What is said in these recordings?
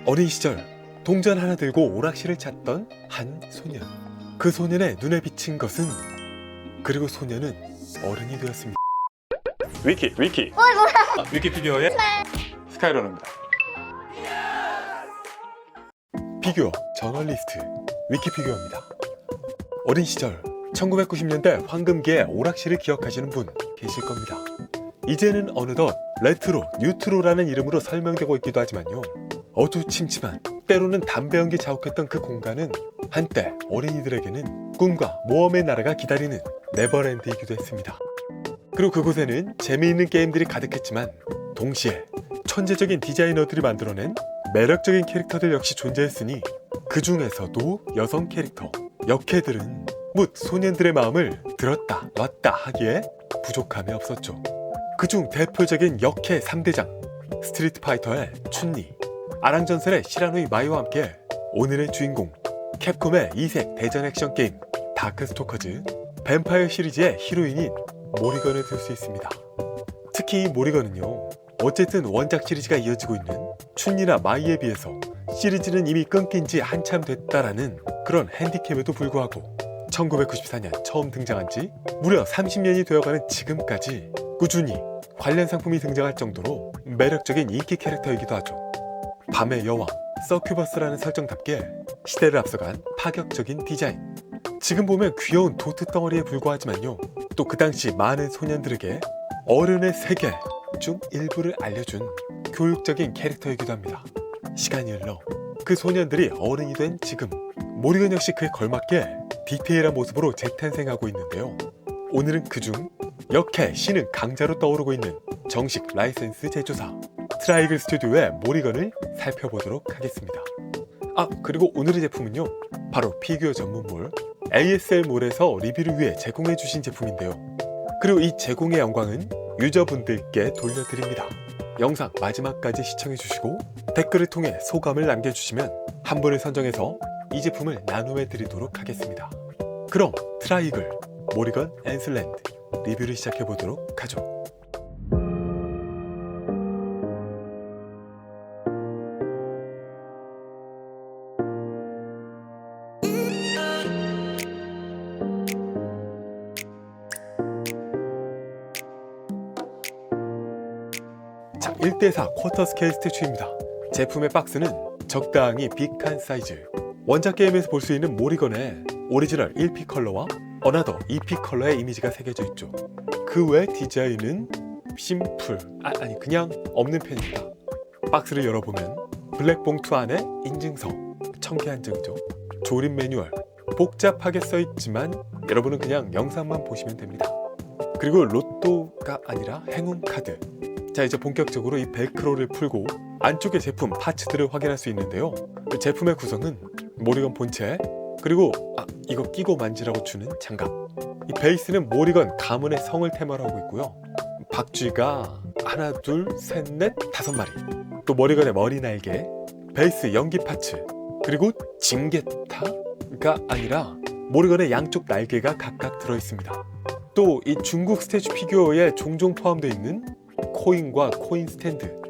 어린 시절 동전 하나 들고 오락실을 찾던 한 소년. 그 소년의 눈에 비친 것은, 그리고 소년은 어른이 되었습니다. 위키 위키피규어의 스카이러너입니다. 피규어 저널리스트 위키피규어입니다. 어린 시절 1990년대 황금기의 오락실을 기억하시는 분 계실 겁니다. 이제는 어느덧 레트로, 뉴트로라는 이름으로 설명되고 있기도 하지만요, 어두침침한, 때로는 담배 연기 자욱했던 그 공간은 한때 어린이들에게는 꿈과 모험의 나라가 기다리는 네버랜드이기도 했습니다. 그리고 그곳에는 재미있는 게임들이 가득했지만 동시에 천재적인 디자이너들이 만들어낸 매력적인 캐릭터들 역시 존재했으니, 그 중에서도 여성 캐릭터, 역캐들은 묻 소년들의 마음을 들었다 놨다 하기에 부족함이 없었죠. 그중 대표적인 역캐 3대장, 스트리트 파이터의 춘리, 아랑전설의 시라노이 마이와 함께 오늘의 주인공, 캡콤의 이색 대전 액션 게임 다크스토커즈, 뱀파이어 시리즈의 히로인인 모리건을 들 수 있습니다. 특히 이 모리건은요, 어쨌든 원작 시리즈가 이어지고 있는 춘리나 마이에 비해서 시리즈는 이미 끊긴 지 한참 됐다라는 그런 핸디캡에도 불구하고 1994년 처음 등장한 지 무려 30년이 되어가는 지금까지 꾸준히 관련 상품이 등장할 정도로 매력적인 인기 캐릭터이기도 하죠. 밤의 여왕 서큐버스라는 설정답게 시대를 앞서간 파격적인 디자인, 지금 보면 귀여운 도트 덩어리에 불과하지만요, 또 그 당시 많은 소년들에게 어른의 세계 중 일부를 알려준 교육적인 캐릭터이기도 합니다. 시간이 흘러 그 소년들이 어른이 된 지금, 모리건 역시 그에 걸맞게 디테일한 모습으로 재탄생하고 있는데요, 오늘은 그중 역캐 신은 강자로 떠오르고 있는 정식 라이센스 제조사 트라이글 스튜디오의 모리건을 살펴보도록 하겠습니다. 그리고 오늘의 제품은요, 바로 피규어 전문몰 ASL몰에서 리뷰를 위해 제공해주신 제품인데요, 그리고 이 제공의 영광은 유저분들께 돌려드립니다. 영상 마지막까지 시청해주시고 댓글을 통해 소감을 남겨주시면 한 분을 선정해서 이 제품을 나눔해드리도록 하겠습니다. 그럼 트라이글 모리건 앤슬랜드 리뷰를 시작해보도록 하죠. 자, 1대4 쿼터 스케일 스태츄입니다. 제품의 박스는 적당히 빅한 사이즈. 원작 게임에서 볼 수 있는 모리건의 오리지널 1P 컬러와 어나더 2P 컬러의 이미지가 새겨져 있죠. 그 외 디자인은 심플, 그냥 없는 편입니다. 박스를 열어보면 블랙 봉투 안에 인증서, 청계한증이죠. 조립 매뉴얼, 복잡하게 써있지만 여러분은 그냥 영상만 보시면 됩니다. 그리고 로또가 아니라 행운 카드. 자, 이제 본격적으로 이 벨크로를 풀고 안쪽의 제품 파츠들을 확인할 수 있는데요, 제품의 구성은 모리건 본체, 그리고 이거 끼고 만지라고 주는 장갑. 이 베이스는 모리건 가문의 성을 테마로 하고 있고요, 박쥐가 하나, 둘, 셋, 넷, 5마리, 또 모리건의 머리 날개, 베이스 연기 파츠, 그리고 징게타가 아니라 모리건의 양쪽 날개가 각각 들어있습니다. 또 이 중국 스태츄 피규어에 종종 포함되어 있는 코인과 코인 스탠드,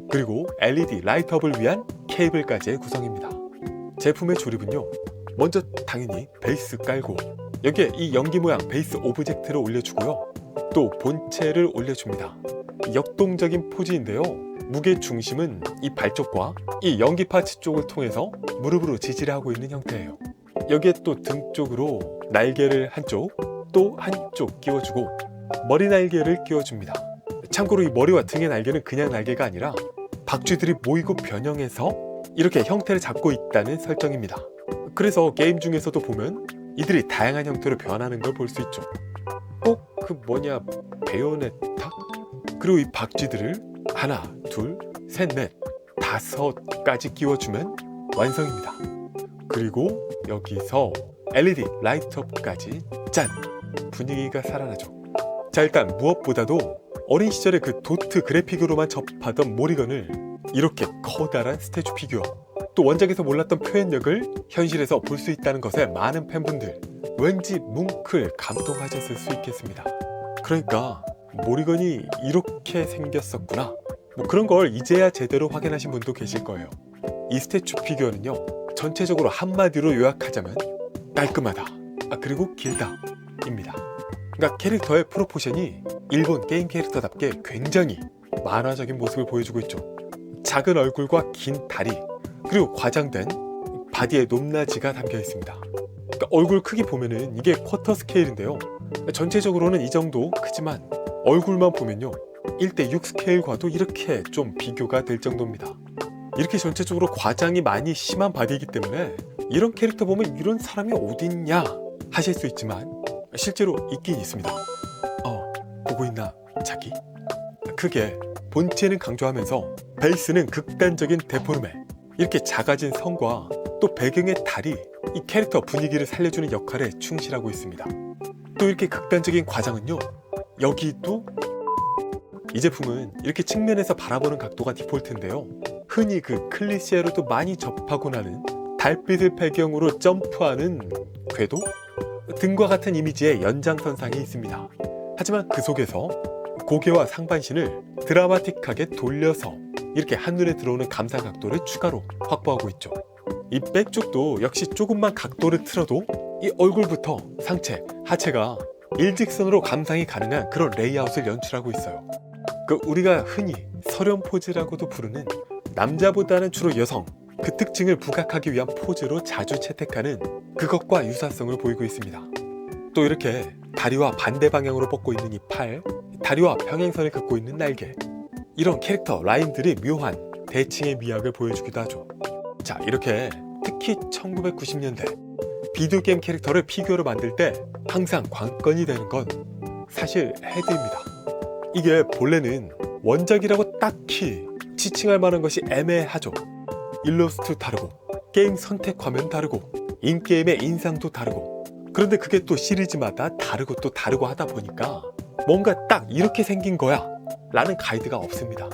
그리고 LED 라이트업을 위한 케이블까지의 구성입니다. 제품의 조립은요, 먼저 당연히 베이스 깔고 여기에 이 연기 모양 베이스 오브젝트를 올려주고요, 또 본체를 올려줍니다. 역동적인 포즈인데요, 무게 중심은 이 발쪽과 이 연기 파츠 쪽을 통해서 무릎으로 지지를 하고 있는 형태예요. 여기에 또 등 쪽으로 날개를 한쪽, 또 한쪽 끼워주고 머리 날개를 끼워줍니다. 참고로 이 머리와 등의 날개는 그냥 날개가 아니라 박쥐들이 모이고 변형해서 이렇게 형태를 잡고 있다는 설정입니다. 그래서 게임 중에서도 보면 이들이 다양한 형태로 변하는 걸 볼 수 있죠. 베요네타? 그리고 이 박쥐들을 하나, 둘, 셋, 넷, 5까지 끼워주면 완성입니다. 그리고 여기서 LED 라이트업까지, 짠! 분위기가 살아나죠. 자, 일단 무엇보다도 어린 시절에 그 도트 그래픽으로만 접하던 모리건을 이렇게 커다란 스태츄 피규어, 또 원작에서 몰랐던 표현력을 현실에서 볼 수 있다는 것에 많은 팬분들 왠지 뭉클 감동하셨을 수 있겠습니다. 그러니까 모리건이 이렇게 생겼었구나, 그런 걸 이제야 제대로 확인하신 분도 계실 거예요. 이 스태츄 피규어는요, 전체적으로 한마디로 요약하자면 깔끔하다, 그리고 길다 입니다. 그러니까 캐릭터의 프로포션이 일본 게임 캐릭터답게 굉장히 만화적인 모습을 보여주고 있죠. 작은 얼굴과 긴 다리, 그리고 과장된 바디의 높낮이가 담겨 있습니다. 그러니까 얼굴 크기 보면은 이게 쿼터 스케일인데요, 전체적으로는 이 정도 크지만 얼굴만 보면요 1:6 스케일과도 이렇게 좀 비교가 될 정도입니다. 이렇게 전체적으로 과장이 많이 심한 바디이기 때문에 이런 캐릭터 보면 이런 사람이 어딨냐 하실 수 있지만 실제로 있긴 있습니다. 보고 있나 자기? 크게 본체는 강조하면서 베이스는 극단적인 데포르메, 이렇게 작아진 성과 또 배경의 달이 이 캐릭터 분위기를 살려주는 역할에 충실하고 있습니다. 또 이렇게 극단적인 과장은요, 여기도 이 제품은 이렇게 측면에서 바라보는 각도가 디폴트인데요, 흔히 그 클리셰로도 많이 접하고 나는 달빛을 배경으로 점프하는 궤도 등과 같은 이미지의 연장선상에 있습니다. 하지만 그 속에서 고개와 상반신을 드라마틱하게 돌려서 이렇게 한눈에 들어오는 감상 각도를 추가로 확보하고 있죠. 이 백쪽도 역시 조금만 각도를 틀어도 이 얼굴부터 상체, 하체가 일직선으로 감상이 가능한 그런 레이아웃을 연출하고 있어요. 우리가 흔히 서련 포즈라고도 부르는 남자보다는 주로 여성, 그 특징을 부각하기 위한 포즈로 자주 채택하는 그것과 유사성을 보이고 있습니다. 또 이렇게 다리와 반대 방향으로 뻗고 있는 이 팔, 다리와 평행선을 긋고 있는 날개, 이런 캐릭터 라인들이 묘한 대칭의 미학을 보여주기도 하죠. 자, 이렇게 특히 1990년대 비디오 게임 캐릭터를 피규어로 만들 때 항상 관건이 되는 건 사실 헤드입니다. 이게 본래는 원작이라고 딱히 지칭할 만한 것이 애매하죠. 일러스트 다르고 게임 선택 화면 다르고 인게임의 인상도 다르고, 그런데 그게 또 시리즈마다 다르고 또 다르고 하다 보니까 뭔가 딱 이렇게 생긴 거야 라는 가이드가 없습니다.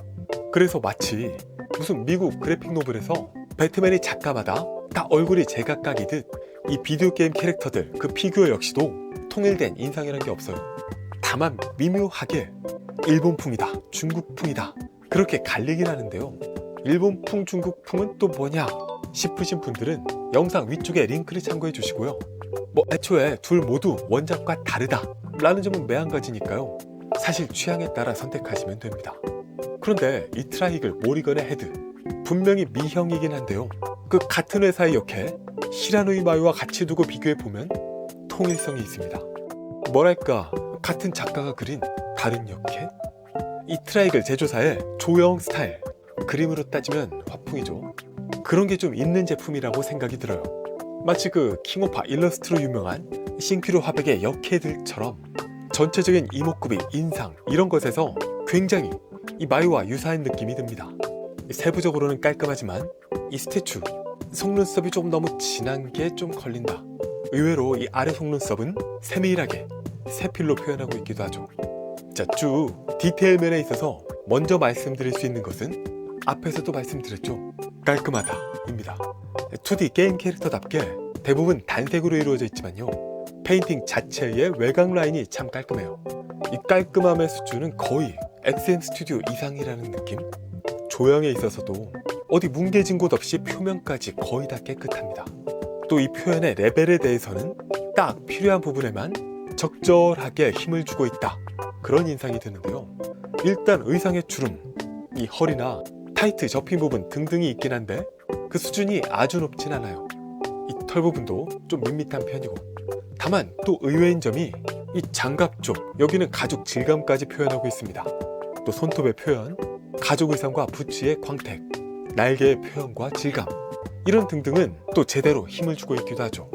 그래서 마치 무슨 미국 그래픽 노블에서 배트맨이 작가마다 다 얼굴이 제각각이듯 이 비디오 게임 캐릭터들 그 피규어 역시도 통일된 인상이라는 게 없어요. 다만 미묘하게 일본풍이다, 중국풍이다 그렇게 갈리긴 하는데요, 일본풍, 중국풍은 또 뭐냐 싶으신 분들은 영상 위쪽에 링크를 참고해 주시고요. 애초에 둘 모두 원작과 다르다 라는 점은 매한가지니까요, 사실 취향에 따라 선택하시면 됩니다. 그런데 이 트라이글 모리건의 헤드 분명히 미형이긴 한데요, 그 같은 회사의 역해 히라노이 마유와 같이 두고 비교해보면 통일성이 있습니다. 뭐랄까, 같은 작가가 그린 다른 역해? 이 트라이글 제조사의 조형 스타일, 그림으로 따지면 화풍이죠. 그런 게 좀 있는 제품이라고 생각이 들어요. 마치 그 킹오파 일러스트로 유명한 싱큐로 화백의 역해들처럼 전체적인 이목구비, 인상 이런 것에서 굉장히 이 마유와 유사한 느낌이 듭니다. 세부적으로는 깔끔하지만 이 스태츄 속눈썹이 좀 너무 진한 게 좀 걸린다. 의외로 이 아래 속눈썹은 세밀하게 세필로 표현하고 있기도 하죠. 자, 쭉 디테일 면에 있어서 먼저 말씀드릴 수 있는 것은 앞에서도 말씀드렸죠, 깔끔하다 입니다. 2D 게임 캐릭터답게 대부분 단색으로 이루어져 있지만요, 페인팅 자체의 외곽 라인이 참 깔끔해요. 이 깔끔함의 수준은 거의 XM 스튜디오 이상이라는 느낌? 조형에 있어서도 어디 뭉개진 곳 없이 표면까지 거의 다 깨끗합니다. 또 이 표현의 레벨에 대해서는 딱 필요한 부분에만 적절하게 힘을 주고 있다, 그런 인상이 드는데요. 일단 의상의 주름, 이 허리나 타이트 접힌 부분 등등이 있긴 한데 그 수준이 아주 높진 않아요. 이 털 부분도 좀 밋밋한 편이고, 다만 또 의외인 점이 이 장갑 쪽, 여기는 가죽 질감까지 표현하고 있습니다. 또 손톱의 표현, 가죽 의상과 부츠의 광택, 날개의 표현과 질감, 이런 등등은 또 제대로 힘을 주고 있기도 하죠.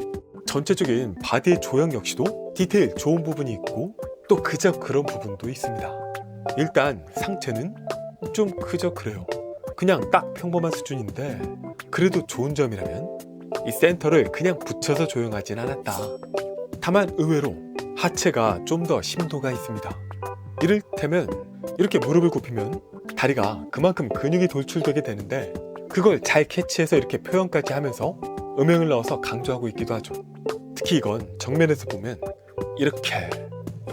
전체적인 바디의 조형 역시도 디테일 좋은 부분이 있고 또 그저 그런 부분도 있습니다. 일단 상체는 좀 그저 그래요. 그냥 딱 평범한 수준인데, 그래도 좋은 점이라면 이 센터를 그냥 붙여서 조형하진 않았다. 다만 의외로 하체가 좀 더 심도가 있습니다. 이를테면 이렇게 무릎을 굽히면 다리가 그만큼 근육이 돌출되게 되는데, 그걸 잘 캐치해서 이렇게 표현까지 하면서 음영을 넣어서 강조하고 있기도 하죠. 특히 이건 정면에서 보면 이렇게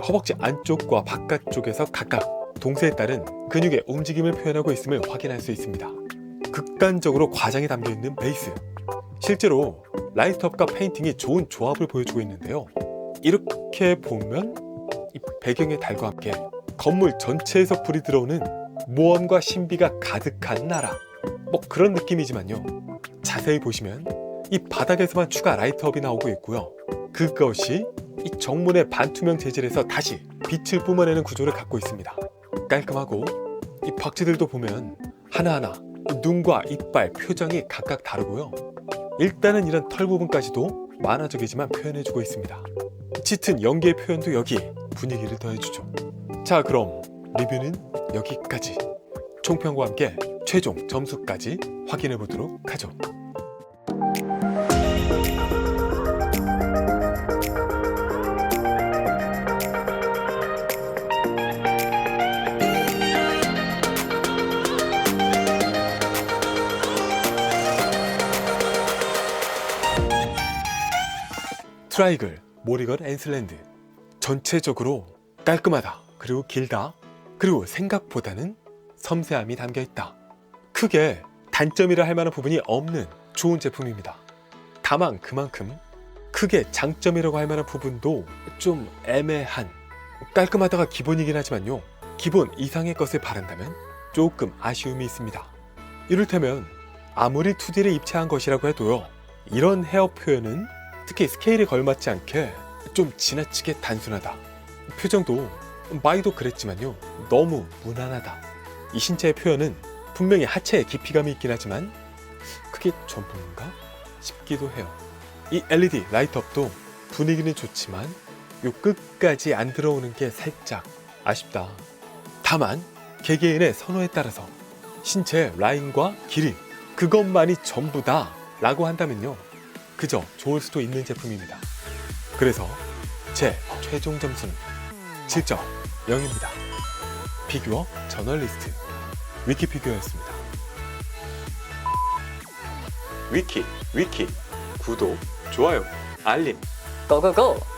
허벅지 안쪽과 바깥쪽에서 각각 동세에 따른 근육의 움직임을 표현하고 있음을 확인할 수 있습니다. 극단적으로 과장이 담겨있는 베이스. 실제로 라이트업과 페인팅이 좋은 조합을 보여주고 있는데요. 이렇게 보면 이 배경의 달과 함께 건물 전체에서 불이 들어오는 모험과 신비가 가득한 나라, 뭐 그런 느낌이지만요. 자세히 보시면 이 바닥에서만 추가 라이트업이 나오고 있고요. 그것이 이 정문의 반투명 재질에서 다시 빛을 뿜어내는 구조를 갖고 있습니다. 깔끔하고 이 박쥐들도 보면 하나하나 눈과 이빨, 표정이 각각 다르고요. 일단은 이런 털 부분까지도 만화적이지만 표현해주고 있습니다. 짙은 연기의 표현도 여기 분위기를 더해주죠. 자, 그럼 리뷰는 여기까지. 총평과 함께 최종 점수까지 확인해 보도록 하죠. 트라이글 모리건 앤슬랜드, 전체적으로 깔끔하다, 그리고 길다, 그리고 생각보다는 섬세함이 담겨있다. 크게 단점이라 할 만한 부분이 없는 좋은 제품입니다. 다만 그만큼 크게 장점이라고 할 만한 부분도 좀 애매한, 깔끔하다가 기본이긴 하지만요, 기본 이상의 것을 바란다면 조금 아쉬움이 있습니다. 이를테면 아무리 2D를 입체한 것이라고 해도요, 이런 헤어 표현은 특히 스케일에 걸맞지 않게 좀 지나치게 단순하다. 표정도 마이도 그랬지만요, 너무 무난하다. 이 신체의 표현은 분명히 하체에 깊이감이 있긴 하지만 그게 전부인가 싶기도 해요. 이 LED 라이트업도 분위기는 좋지만 요 끝까지 안 들어오는 게 살짝 아쉽다. 다만 개개인의 선호에 따라서 신체의 라인과 길이, 그것만이 전부다 라고 한다면요, 그저 좋을 수도 있는 제품입니다. 그래서 제 최종 점수는 7점 0입니다. 피규어 저널리스트 위키피규어였습니다. 위키 구독, 좋아요, 알림 고고고!